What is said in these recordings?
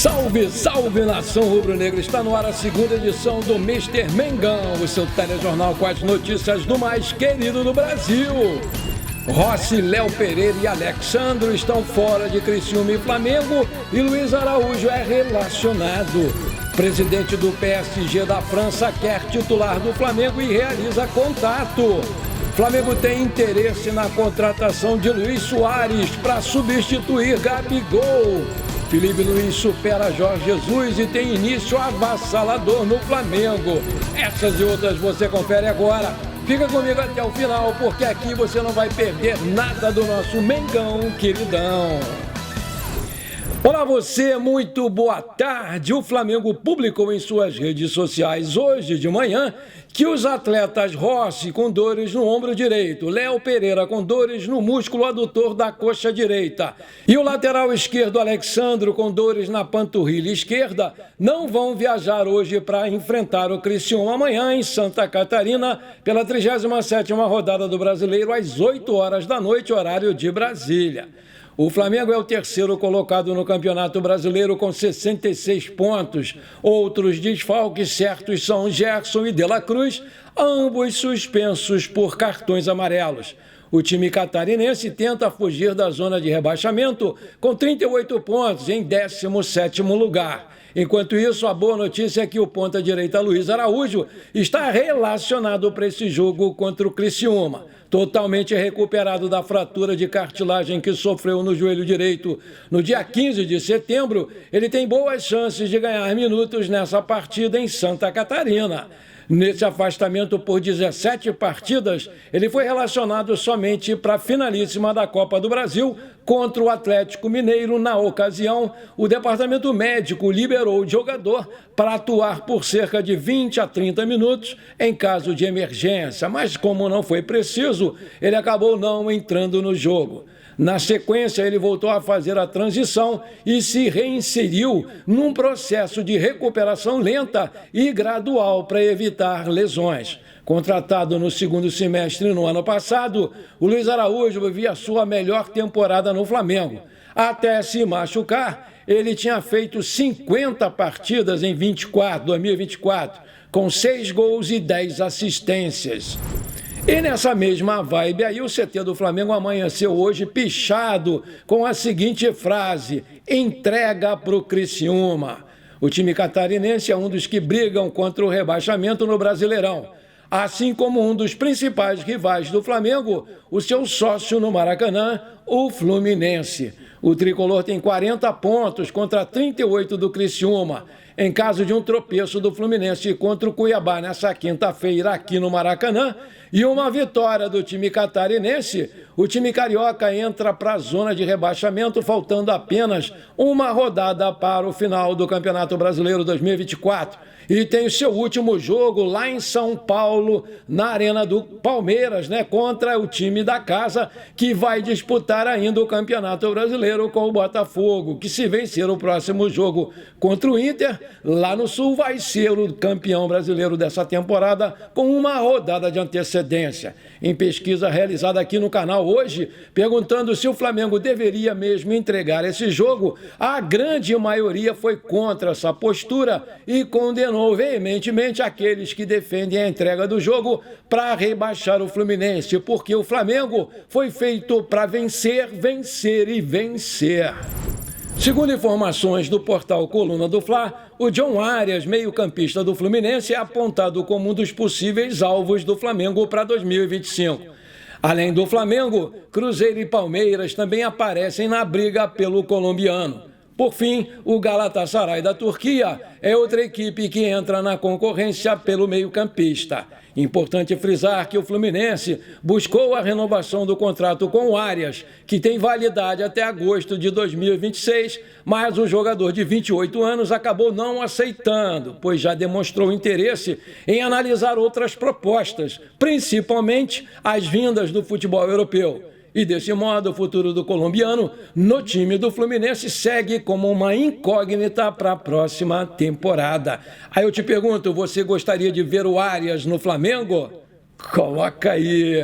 Salve, salve, nação rubro-negra! Está no ar a segunda edição do Mister Mengão, o seu telejornal com as notícias do mais querido do Brasil. Rossi, Léo Pereira e Alexandro estão fora de Criciúma e Flamengo e Luiz Araújo é relacionado. Presidente do PSG da França quer titular do Flamengo e realiza contato. Flamengo tem interesse na contratação de Luiz Soares para substituir Gabigol. Felipe Luiz supera Jorge Jesus e tem início avassalador no Flamengo. Essas e outras você confere agora. Fica comigo até o final, porque aqui você não vai perder nada do nosso Mengão queridão. Olá você, muito boa tarde. O Flamengo publicou em suas redes sociais hoje de manhã que os atletas Rossi com dores no ombro direito, Léo Pereira com dores no músculo adutor da coxa direita e o lateral esquerdo Alexandro com dores na panturrilha esquerda não vão viajar hoje para enfrentar o Criciúma amanhã em Santa Catarina pela 37ª rodada do Brasileiro às 8 horas da noite, horário de Brasília. O Flamengo é o terceiro colocado no Campeonato Brasileiro com 66 pontos. Outros desfalques certos são Gerson e De La Cruz, ambos suspensos por cartões amarelos. O time catarinense tenta fugir da zona de rebaixamento com 38 pontos em 17º lugar. Enquanto isso, a boa notícia é que o ponta-direita Luiz Araújo está relacionado para esse jogo contra o Criciúma. Totalmente recuperado da fratura de cartilagem que sofreu no joelho direito no dia 15 de setembro, ele tem boas chances de ganhar minutos nessa partida em Santa Catarina. Nesse afastamento por 17 partidas, ele foi relacionado somente para a finalíssima da Copa do Brasil contra o Atlético Mineiro. Na ocasião, o departamento médico liberou o jogador para atuar por cerca de 20 a 30 minutos em caso de emergência, mas como não foi preciso, ele acabou não entrando no jogo. Na sequência, ele voltou a fazer a transição e se reinseriu num processo de recuperação lenta e gradual para evitar lesões. Contratado no segundo semestre no ano passado, o Luiz Araújo vivia sua melhor temporada no Flamengo. Até se machucar, ele tinha feito 50 partidas em 2024, com 6 gols e 10 assistências. E nessa mesma vibe aí, o CT do Flamengo amanheceu hoje pichado com a seguinte frase: entrega para o Criciúma. O time catarinense é um dos que brigam contra o rebaixamento no Brasileirão, assim como um dos principais rivais do Flamengo, o seu sócio no Maracanã, o Fluminense. O tricolor tem 40 pontos contra 38 do Criciúma. Em caso de um tropeço do Fluminense contra o Cuiabá nessa quinta-feira aqui no Maracanã e uma vitória do time catarinense, o time carioca entra para a zona de rebaixamento, faltando apenas uma rodada para o final do Campeonato Brasileiro 2024. E tem o seu último jogo lá em São Paulo, na Arena do Palmeiras, contra o time da casa, que vai disputar ainda o Campeonato Brasileiro com o Botafogo, que se vencer o próximo jogo contra o Inter, lá no Sul vai ser o campeão brasileiro dessa temporada com uma rodada de antecedência. Em pesquisa realizada aqui no canal hoje, perguntando se o Flamengo deveria mesmo entregar esse jogo, a grande maioria foi contra essa postura e condenou veementemente aqueles que defendem a entrega do jogo para rebaixar o Fluminense, porque o Flamengo foi feito para vencer, vencer e vencer. Segundo informações do portal Coluna do Fla, o John Arias, meio-campista do Fluminense, é apontado como um dos possíveis alvos do Flamengo para 2025. Além do Flamengo, Cruzeiro e Palmeiras também aparecem na briga pelo colombiano. Por fim, o Galatasaray da Turquia é outra equipe que entra na concorrência pelo meio-campista. Importante frisar que o Fluminense buscou a renovação do contrato com o Arias, que tem validade até agosto de 2026, mas o jogador de 28 anos acabou não aceitando, pois já demonstrou interesse em analisar outras propostas, principalmente as vindas do futebol europeu. E desse modo, o futuro do colombiano no time do Fluminense segue como uma incógnita para a próxima temporada. Aí eu te pergunto, você gostaria de ver o Arias no Flamengo? Coloca aí!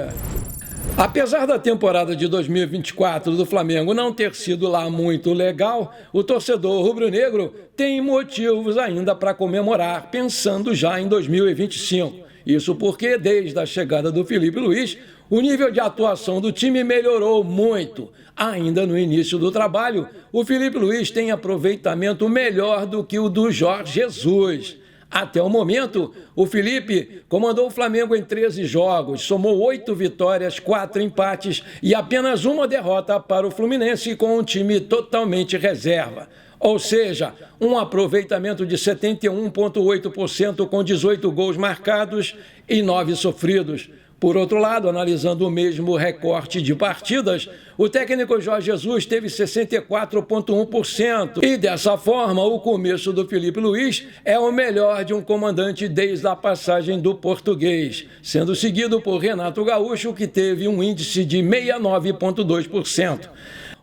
Apesar da temporada de 2024 do Flamengo não ter sido lá muito legal, o torcedor rubro-negro tem motivos ainda para comemorar, pensando já em 2025. Isso porque, desde a chegada do Filipe Luís, o nível de atuação do time melhorou muito. Ainda no início do trabalho, o Filipe Luís tem aproveitamento melhor do que o do Jorge Jesus. Até o momento, o Filipe comandou o Flamengo em 13 jogos, somou 8 vitórias, 4 empates e apenas uma derrota para o Fluminense com um time totalmente reserva. Ou seja, um aproveitamento de 71,8% com 18 gols marcados e 9 sofridos. Por outro lado, analisando o mesmo recorte de partidas, o técnico Jorge Jesus teve 64,1%. E dessa forma, o começo do Filipe Luís é o melhor de um comandante desde a passagem do português, sendo seguido por Renato Gaúcho, que teve um índice de 69,2%.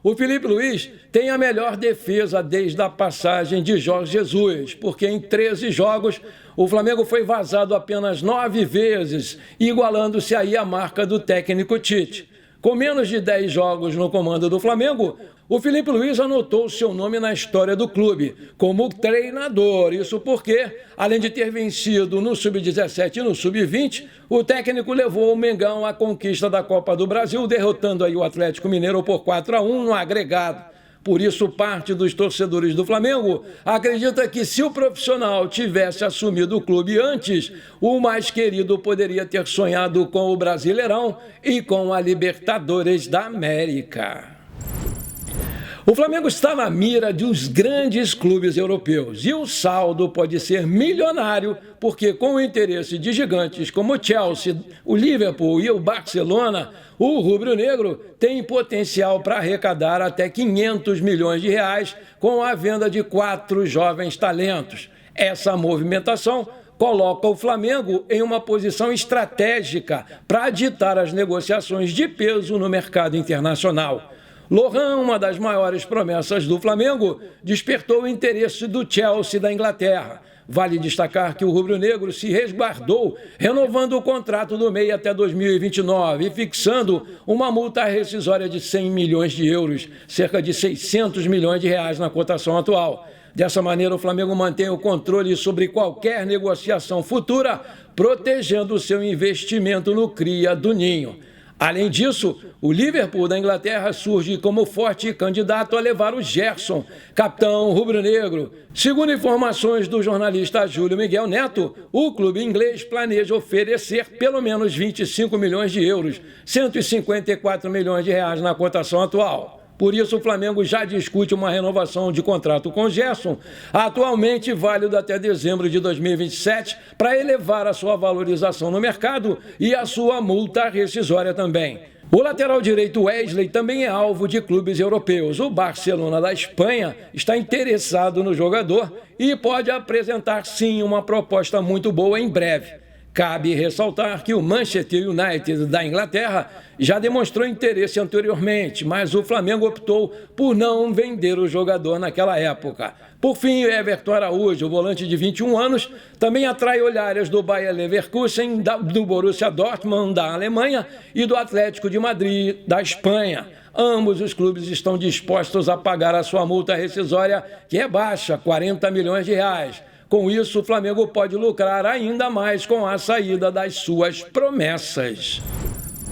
O Filipe Luís tem a melhor defesa desde a passagem de Jorge Jesus, porque em 13 jogos o Flamengo foi vazado apenas 9 vezes, igualando-se aí à marca do técnico Tite. Com menos de 10 jogos no comando do Flamengo, o Filipe Luís anotou seu nome na história do clube como treinador. Isso porque, além de ter vencido no Sub-17 e no Sub-20, o técnico levou o Mengão à conquista da Copa do Brasil, derrotando aí o Atlético Mineiro por 4-1 no agregado. Por isso, parte dos torcedores do Flamengo acredita que se o profissional tivesse assumido o clube antes, o mais querido poderia ter sonhado com o Brasileirão e com a Libertadores da América. O Flamengo está na mira de uns grandes clubes europeus e o saldo pode ser milionário, porque com o interesse de gigantes como o Chelsea, o Liverpool e o Barcelona, o rubro-negro tem potencial para arrecadar até 500 milhões de reais com a venda de 4 jovens talentos. Essa movimentação coloca o Flamengo em uma posição estratégica para ditar as negociações de peso no mercado internacional. Lohan, uma das maiores promessas do Flamengo, despertou o interesse do Chelsea da Inglaterra. Vale destacar que o rubro-negro se resguardou, renovando o contrato do meia até 2029 e fixando uma multa rescisória de 100 milhões de euros, cerca de 600 milhões de reais na cotação atual. Dessa maneira, o Flamengo mantém o controle sobre qualquer negociação futura, protegendo o seu investimento no cria do Ninho. Além disso, o Liverpool da Inglaterra surge como forte candidato a levar o Gerson, capitão rubro-negro. Segundo informações do jornalista Júlio Miguel Neto, o clube inglês planeja oferecer pelo menos 25 milhões de euros, 154 milhões de reais na cotação atual. Por isso, o Flamengo já discute uma renovação de contrato com Gerson, atualmente válido até dezembro de 2027, para elevar a sua valorização no mercado e a sua multa rescisória também. O lateral direito Wesley também é alvo de clubes europeus. O Barcelona da Espanha está interessado no jogador e pode apresentar sim uma proposta muito boa em breve. Cabe ressaltar que o Manchester United da Inglaterra já demonstrou interesse anteriormente, mas o Flamengo optou por não vender o jogador naquela época. Por fim, o Everton Araújo, o volante de 21 anos, também atrai olhares do Bayer Leverkusen, do Borussia Dortmund da Alemanha e do Atlético de Madrid da Espanha. Ambos os clubes estão dispostos a pagar a sua multa rescisória, que é baixa, 40 milhões de reais. Com isso, o Flamengo pode lucrar ainda mais com a saída das suas promessas.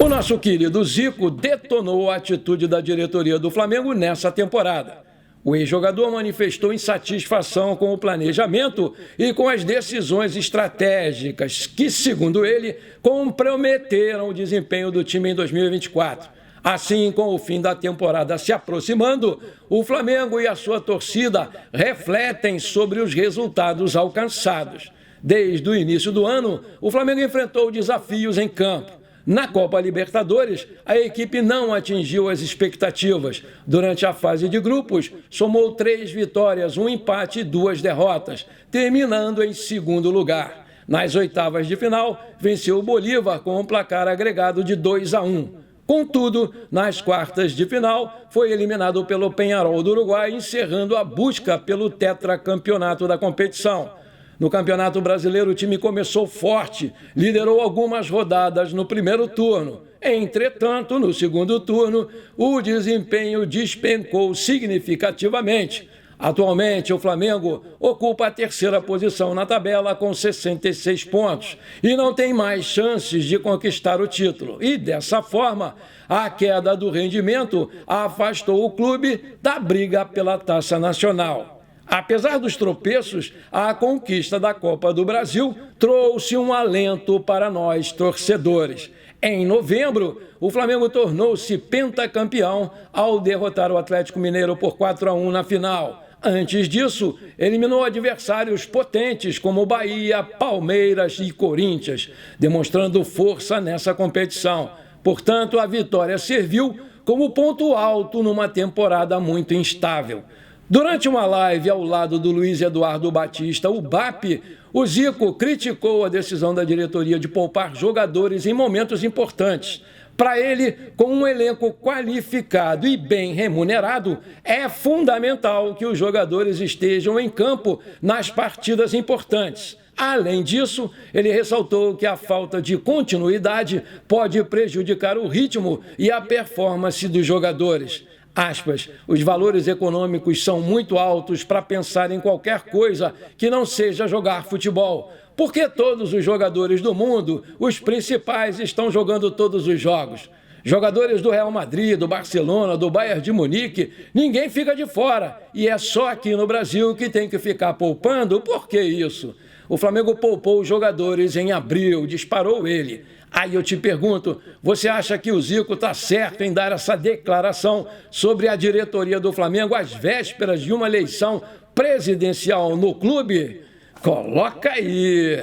O nosso querido Zico detonou a atitude da diretoria do Flamengo nessa temporada. O ex-jogador manifestou insatisfação com o planejamento e com as decisões estratégicas que, segundo ele, comprometeram o desempenho do time em 2024. Assim, com o fim da temporada se aproximando, o Flamengo e a sua torcida refletem sobre os resultados alcançados. Desde o início do ano, o Flamengo enfrentou desafios em campo. Na Copa Libertadores, a equipe não atingiu as expectativas. Durante a fase de grupos, somou 3 vitórias, 1 empate e 2 derrotas, terminando em segundo lugar. Nas oitavas de final, venceu o Bolívar com um placar agregado de 2-1. Contudo, nas quartas de final, foi eliminado pelo Peñarol do Uruguai, encerrando a busca pelo tetracampeonato da competição. No Campeonato Brasileiro, o time começou forte, liderou algumas rodadas no primeiro turno. Entretanto, no segundo turno, o desempenho despencou significativamente. Atualmente, o Flamengo ocupa a terceira posição na tabela com 66 pontos e não tem mais chances de conquistar o título. E, dessa forma, a queda do rendimento afastou o clube da briga pela Taça Nacional. Apesar dos tropeços, a conquista da Copa do Brasil trouxe um alento para nós, torcedores. Em novembro, o Flamengo tornou-se pentacampeão ao derrotar o Atlético Mineiro por 4-1 na final. Antes disso, eliminou adversários potentes como Bahia, Palmeiras e Corinthians, demonstrando força nessa competição. Portanto, a vitória serviu como ponto alto numa temporada muito instável. Durante uma live ao lado do Luiz Eduardo Batista, o BAP, o Zico criticou a decisão da diretoria de poupar jogadores em momentos importantes. Para ele, com um elenco qualificado e bem remunerado, é fundamental que os jogadores estejam em campo nas partidas importantes. Além disso, ele ressaltou que a falta de continuidade pode prejudicar o ritmo e a performance dos jogadores. Aspas, os valores econômicos são muito altos para pensar em qualquer coisa que não seja jogar futebol. Porque todos os jogadores do mundo, os principais, estão jogando todos os jogos. Jogadores do Real Madrid, do Barcelona, do Bayern de Munique, ninguém fica de fora. E é só aqui no Brasil que tem que ficar poupando. Por que isso? O Flamengo poupou os jogadores em abril, disparou ele. Aí eu te pergunto, você acha que o Zico está certo em dar essa declaração sobre a diretoria do Flamengo às vésperas de uma eleição presidencial no clube? Coloca aí!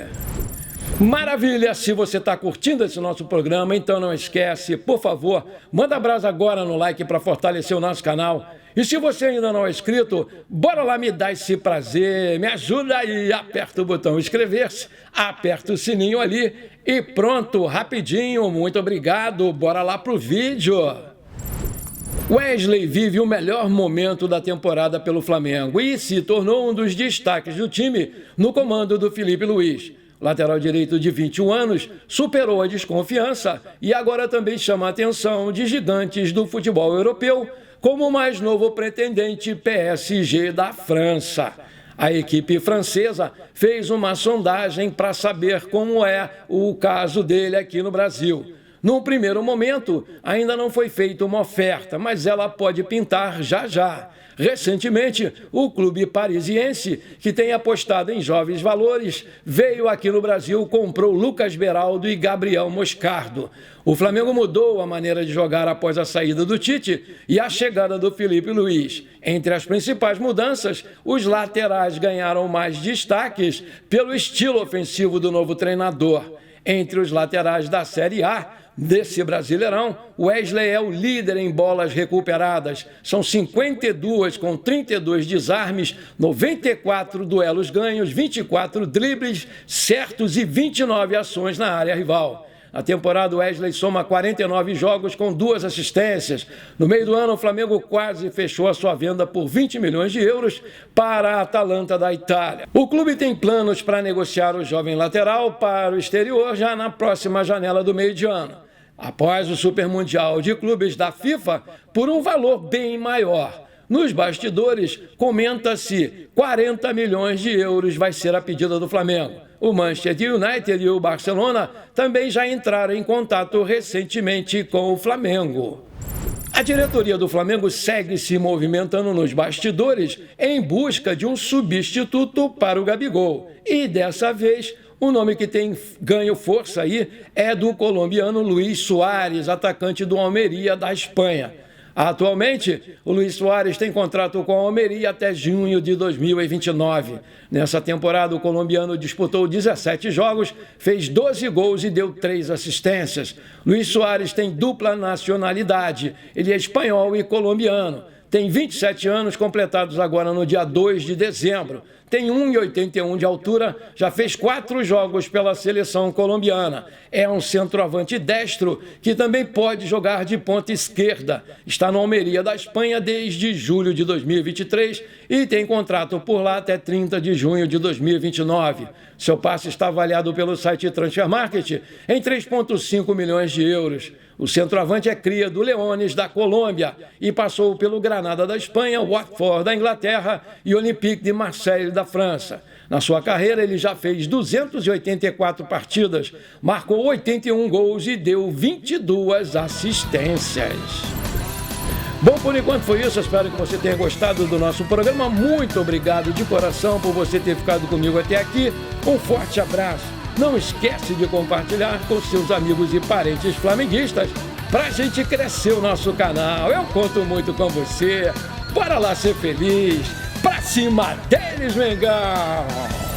Maravilha! Se você está curtindo esse nosso programa, então não esquece, por favor, manda brasa agora no like para fortalecer o nosso canal. E se você ainda não é inscrito, bora lá me dar esse prazer, me ajuda aí, aperta o botão inscrever-se, aperta o sininho ali e pronto, rapidinho, muito obrigado, bora lá pro vídeo. Wesley vive o melhor momento da temporada pelo Flamengo e se tornou um dos destaques do time no comando do Felipe Luiz. O lateral direito de 21 anos superou a desconfiança e agora também chama a atenção de gigantes do futebol europeu, como o mais novo pretendente PSG da França. A equipe francesa fez uma sondagem para saber como é o caso dele aqui no Brasil. Num primeiro momento, ainda não foi feita uma oferta, mas ela pode pintar já já. Recentemente, o clube parisiense, que tem apostado em jovens valores, veio aqui no Brasil, comprou Lucas Beraldo e Gabriel Moscardo. O Flamengo mudou a maneira de jogar após a saída do Tite e a chegada do Felipe Luiz. Entre as principais mudanças, os laterais ganharam mais destaques pelo estilo ofensivo do novo treinador. Entre os laterais da Série A, desse Brasileirão, Wesley é o líder em bolas recuperadas. São 52 com 32 desarmes, 94 duelos ganhos, 24 dribles certos e 29 ações na área rival. Na temporada, Wesley soma 49 jogos com 2 assistências. No meio do ano, o Flamengo quase fechou a sua venda por 20 milhões de euros para a Atalanta da Itália. O clube tem planos para negociar o jovem lateral para o exterior já na próxima janela do meio de ano, após o Super Mundial de Clubes da FIFA, por um valor bem maior. Nos bastidores, comenta-se 40 milhões de euros vai ser a pedida do Flamengo. O Manchester United e o Barcelona também já entraram em contato recentemente com o Flamengo. A diretoria do Flamengo segue se movimentando nos bastidores em busca de um substituto para o Gabigol. E dessa vez, o nome que tem ganho força aí é do colombiano Luis Suárez, atacante do Almeria da Espanha. Atualmente, o Luis Suárez tem contrato com a Almeria até junho de 2029. Nessa temporada, o colombiano disputou 17 jogos, fez 12 gols e deu 3 assistências. Luis Suárez tem dupla nacionalidade, ele é espanhol e colombiano. Tem 27 anos, completados agora no dia 2 de dezembro. Tem 1,81 de altura, já fez 4 jogos pela seleção colombiana. É um centroavante destro que também pode jogar de ponta esquerda. Está no Almeria da Espanha desde julho de 2023 e tem contrato por lá até 30 de junho de 2029. Seu passe está avaliado pelo site Transfermarkt em 3,5 milhões de euros. O centroavante é cria do Leones da Colômbia e passou pelo Granada da Espanha, Watford da Inglaterra e Olympique de Marseille da França. Na sua carreira, ele já fez 284 partidas, marcou 81 gols e deu 22 assistências. Bom, por enquanto foi isso. Espero que você tenha gostado do nosso programa. Muito obrigado de coração por você ter ficado comigo até aqui. Um forte abraço. Não esquece de compartilhar com seus amigos e parentes flamenguistas para a gente crescer o nosso canal. Eu conto muito com você. Bora lá ser feliz. Pra cima deles, Mengão!